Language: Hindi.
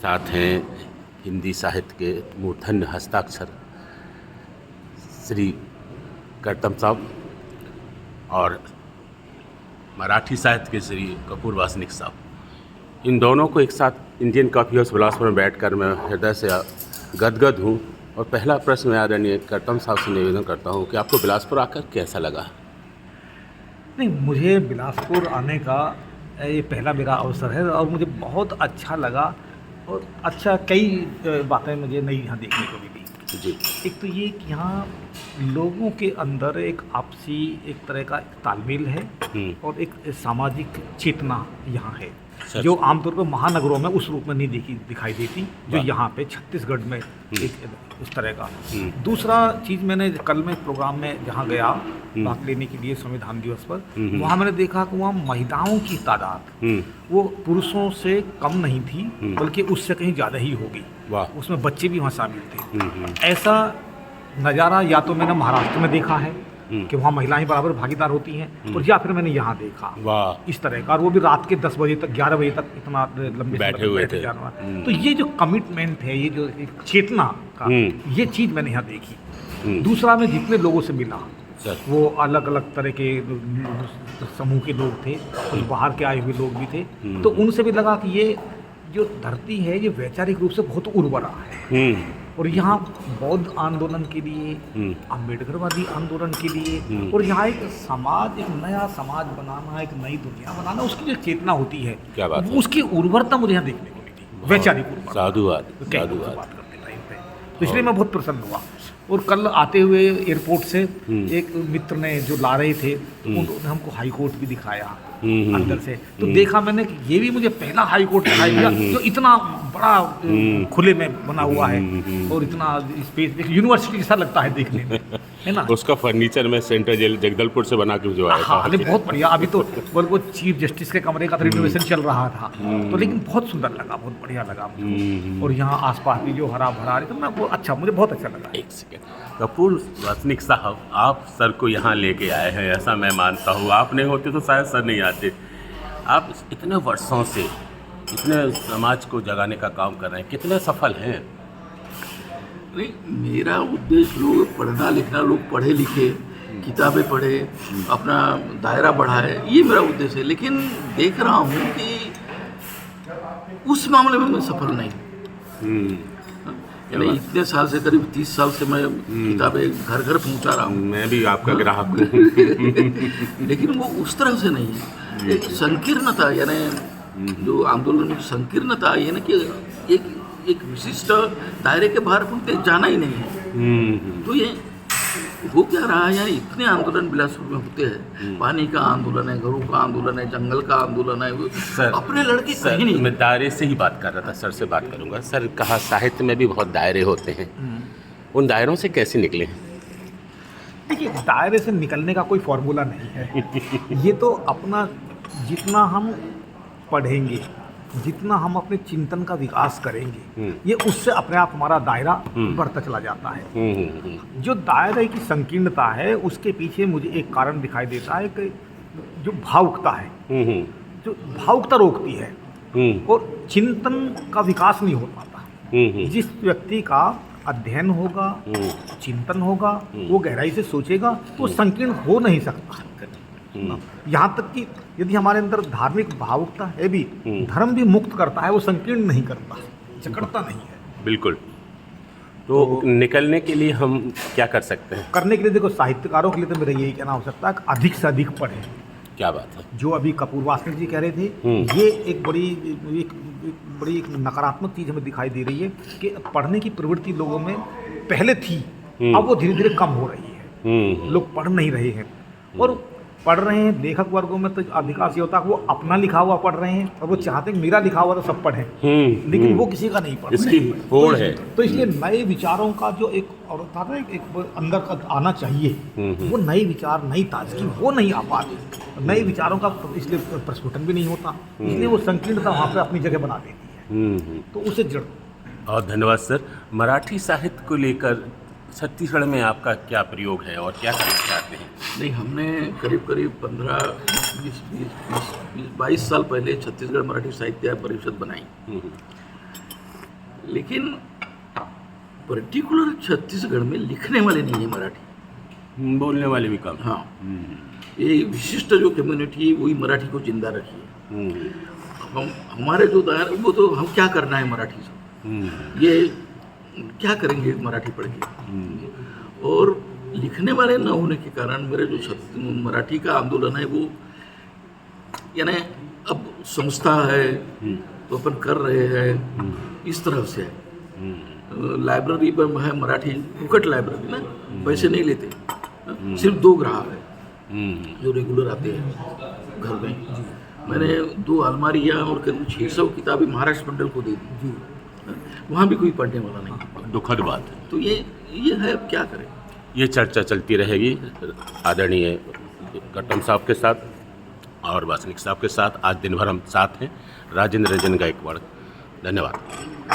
साथ हैं हिंदी साहित्य के मूर्धन्य हस्ताक्षर श्री करतम साहब और मराठी साहित्य के श्री कपूर वासनिक साहब। इन दोनों को एक साथ इंडियन कॉफ़ी हाउस बिलासपुर में बैठकर मैं हृदय से गदगद हूँ। और पहला प्रश्न मैं आदरणीय करतम साहब से निवेदन करता हूँ कि आपको बिलासपुर आकर कैसा लगा? नहीं, मुझे बिलासपुर आने का ये पहला मेरा अवसर है और मुझे बहुत अच्छा लगा और अच्छा कई बातें मुझे नई यहाँ देखने को मिली जी। एक तो ये कि यहाँ लोगों के अंदर एक आपसी एक तरह का तालमेल है और एक सामाजिक चेतना यहाँ है जो आमतौर पर महानगरों में उस रूप में नहीं दिखाई देती जो यहाँ पे छत्तीसगढ़ में एक उस तरह का। दूसरा चीज़ मैंने कल में प्रोग्राम में जहाँ गया भाग लेने के लिए संविधान दिवस पर, वहाँ मैंने देखा कि वहाँ महिलाओं की तादाद वो पुरुषों से कम नहीं थी बल्कि उससे कहीं ज़्यादा ही होगी। उसमें बच्चे भी वहाँ शामिल थे। ऐसा नज़ारा या तो मैंने महाराष्ट्र में देखा है कि वहाँ महिलाएं बराबर भागीदार होती हैं और या फिर मैंने यहाँ देखा इस तरह का, और वो भी रात के 10 बजे तक 11 बजे तक इतना लंबे बैठे हुए थे। तो ये जो कमिटमेंट है, ये जो एक चेतना का, ये चीज़ मैंने यहाँ देखी। दूसरा मैं जितने लोगों से मिला वो अलग अलग तरह के समूह के लोग थे, कुछ बाहर के आए हुए लोग भी थे, तो उनसे भी लगा कि ये जो धरती है ये वैचारिक रूप से बहुत उर्वरा है और यहाँ बौद्ध आंदोलन के लिए, अम्बेडकरवादी आंदोलन के लिए और यहाँ एक समाज, एक नया समाज बनाना, एक नई दुनिया बनाना, उसकी जो चेतना होती है, क्या बात है? उसकी उर्वरता मुझे यहाँ देखने को मिली, वैचारिक उर्वरता। साधुवाद बात करते टाइम पे, तो इसलिए मैं बहुत प्रसन्न हुआ। और कल आते हुए एयरपोर्ट से एक मित्र ने जो ला रहे थे उन्होंने हमको हाई कोर्ट भी दिखाया अंदर से, तो देखा मैंने कि ये भी मुझे पहला हाई कोर्ट दिखाई दिया जो इतना बड़ा खुले में बना हुआ है और इतना स्पेस, यूनिवर्सिटी जैसा लगता है देखने में, है ना। उसका फर्नीचर में सेंट्रल जेल जगदलपुर से बना के भिजवाया था। हाँ, बहुत बढ़िया। अभी तो वो चीफ जस्टिस के कमरे का रिनोवेशन चल रहा था, तो लेकिन बहुत सुंदर लगा, बहुत बढ़िया लगा मुझे। और यहाँ आसपास भी जो हरा भरा, तो मैं वो अच्छा, मुझे बहुत अच्छा लगा। एक सेकेंड, कपूर वासनिक साहब, आप सर को यहाँ लेके आए हैं, ऐसा मैं मानता हूँ। आप नहीं होते तो शायद सर नहीं आते। आप इतने वर्षों से इतने समाज को जगाने का काम कर रहे हैं, कितने सफल हैं? नहीं, मेरा उद्देश्य लोग पढ़ना लिखना, लोग पढ़े लिखे, किताबें पढ़े, अपना दायरा बढ़ाए, ये मेरा उद्देश्य है। लेकिन देख रहा हूँ कि उस मामले में मैं सफल नहीं। यानी इतने साल से, करीब 30 साल से मैं किताबें घर घर पहुँचा रहा हूँ। मैं भी आपका ग्राहक हूँ। लेकिन वो उस तरह से नहीं है। एक संकीर्णता, यानी जो आंदोलन में संकीर्णता आई है ना, कि एक विशिष्ट दायरे के बाहर पहुँचते जाना ही नहीं है। तो ये हो क्या रहा है, यानी इतने आंदोलन बिलासपुर में होते हैं, पानी का आंदोलन है, घरों का आंदोलन है, जंगल का आंदोलन है, सर, अपने लड़के कहीं नहीं। मैं दायरे से ही बात कर रहा था, सर से बात करूंगा। सर, कहा साहित्य में भी बहुत दायरे होते हैं, उन दायरों से कैसे निकले? देखिए, दायरे से निकलने का कोई फॉर्मूला नहीं है। ये तो अपना जितना हम पढ़ेंगे, जितना हम अपने चिंतन का विकास करेंगे, ये उससे अपने आप हमारा दायरा बढ़ता चला जाता है। जो दायरे की संकीर्णता है उसके पीछे मुझे एक कारण दिखाई देता है कि जो भावुकता है, जो भावुकता रोकती है और चिंतन का विकास नहीं हो पाता। जिस व्यक्ति का अध्ययन होगा, चिंतन होगा, वो गहराई से सोचेगा, तो संकीर्ण हो नहीं सकता। यहाँ तक कि यदि हमारे अंदर धार्मिक भावुकता है भी, धर्म भी मुक्त करता है, वो संकीर्ण नहीं करता, जकड़ता नहीं है। बिल्कुल। तो निकलने के लिए हम क्या कर सकते हैं? करने के लिए देखो, साहित्यकारों के लिए तो मेरा यही कहना हो सकता है कि अधिक से अधिक पढ़ें। क्या बात है। जो अभी कपूर वासनिक जी कह रहे थे, ये एक बड़ी नकारात्मक चीज़ हमें दिखाई दे रही है कि पढ़ने की प्रवृत्ति लोगों में पहले थी, अब वो धीरे धीरे कम हो रही है। लोग पढ़ नहीं रहे हैं और पढ़ रहे हैं। लेखक वर्गों में तो अधिकांश ये होता है कि वो अपना लिखा हुआ पढ़ रहे हैं और वो चाहते हैं मेरा लिखा हुआ तो सब पढ़ें, लेकिन वो किसी का नहीं पढ़ इसकी होड़ है। तो इसलिए नए विचारों का जो एक और था ना, एक अंदर का आना चाहिए, वो नए विचार, नई ताजगी वो नहीं आ पाती। नए विचारों का इसलिए प्रस्फुटन भी नहीं होता, इसलिए वो संकीर्णता वहाँ पर अपनी जगह बना देती है। तो उसे जड़। और धन्यवाद सर। मराठी साहित्य को लेकर छत्तीसगढ़ में आपका क्या प्रयोग है और क्या करना चाहते हैं? नहीं, हमने करीब 22 साल पहले छत्तीसगढ़ मराठी साहित्य परिषद बनाई। लेकिन पर्टिकुलर छत्तीसगढ़ में लिखने वाले नहीं है मराठी। बोलने वाले भी कम। हाँ, ये विशिष्ट जो कम्युनिटी है वही मराठी को जिंदा रखी है। हम हमारे जो दायरा वो तो हम क्या करना है मराठी से, ये क्या करेंगे मराठी पढ़ के। और लिखने वाले न होने के कारण मेरे जो मराठी का आंदोलन है वो यानी अब संस्था है तो अपन कर रहे हैं इस तरह से है। लाइब्रेरी पर है मराठी फुकट लाइब्रेरी ना, पैसे नहीं लेते, सिर्फ 2 ग्राहक है जो रेगुलर आते हैं घर में। मैंने 2 अलमारियाँ और करीब 600 किताबें महाराष्ट्र मंडल को दे दी, वहाँ भी कोई पढ़ने वाला नहीं। दुखद बात है। तो ये है, अब क्या करें। ये चर्चा चलती रहेगी आदरणीय कट्टम साहब के साथ और वासनिक साहब के साथ। आज दिन भर हम साथ हैं। राजेंद्र रंजन गायकवाड़, धन्यवाद।